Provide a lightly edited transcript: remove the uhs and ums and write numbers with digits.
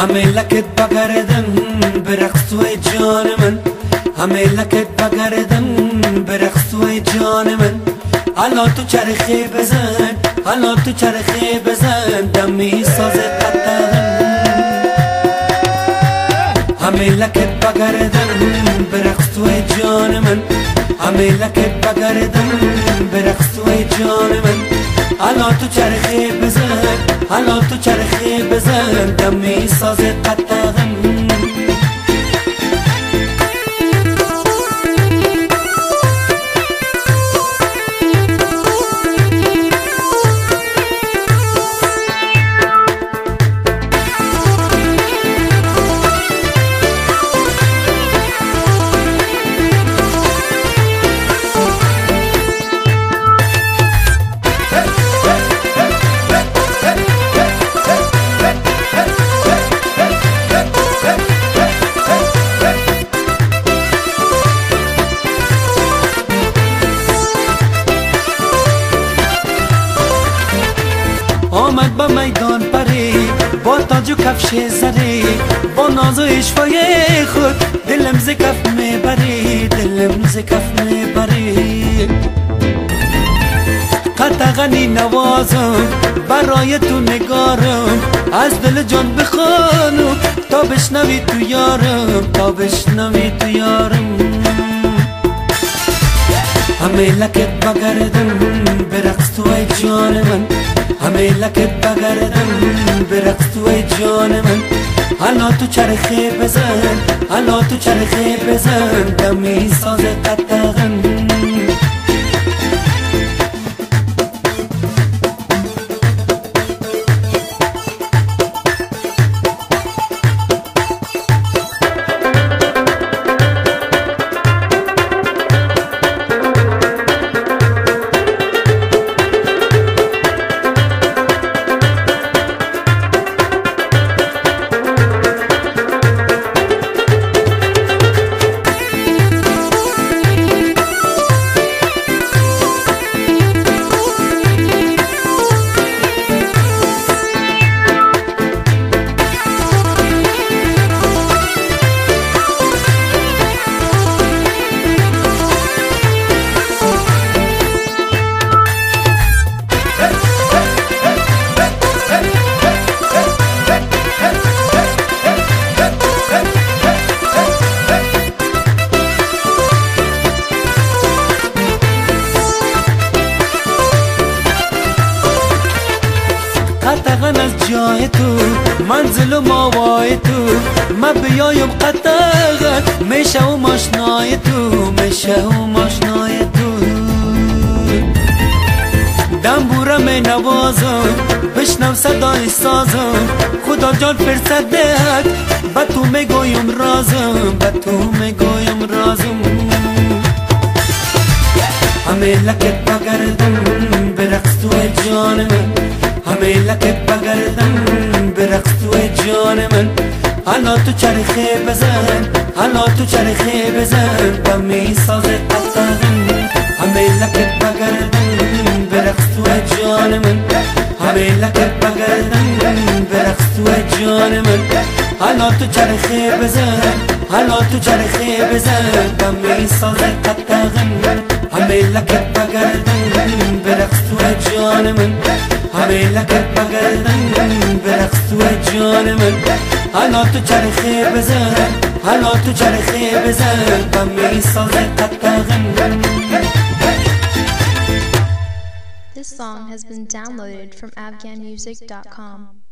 همه لکت بگردم برقص و جان من، همه لکت بگردم برقص و جان من. حالا تو چرخه بزن، حالا تو چرخه بزن، دمی ساز قطعم. همه لکت بگردم برقص و جان من، همه لکت بگردم برقص و جان من. حالا تو چرخه بزن، حالا تو چرخه بزن، دمی ساز قطعم. آمد با میدان پری با تاج و کفش زری، با ناز و اشوای خود دلم ز کف میبری، دلم ز کف میبری. قطغنی نوازم برای تو نگارم، از دل جان بخوانم تا بشنوی تو یارم، تا بشنوی تو یارم. همه لکت بگردم برقص تو ای جان من، همه لکت بگردم برقص تو ای جان من. حالا تو چرخه بزن، حالا تو چرخه بزن، دمی ساز قطعم. قطعاً از جای تو منزل و ماوای تو، من بیایم قطعاً میشه و ماشنای تو، میشه و ماشنای تو. دنبوره می نوازم بشنو صدای سازم، خدا جان فرصت دهد به تو میگویم رازم، به تو میگویم رازم. همه لکت بگردم برقص تو ای جان من، همه لکت بگردم برقص تو ای جان من. حالا تو چرخه بزن، حالا تو چرخه بزن، دمی ساز قطعم. همه لکت بگردم برقص تو ای جان من، همه لکت بگردم برقص تو ای جان من. حالا تو چرخه بزن، حالا تو چرخه بزن، دمی ساز قطعم. همه لکت بگردم برقص تو ای جان من، همه لکت بگردم برقص تو ای جان من. حالا تو چرخه بزن، حالا تو چرخه بزن، دمی ساز قطعم. This song has been downloaded from afghanmusic.com.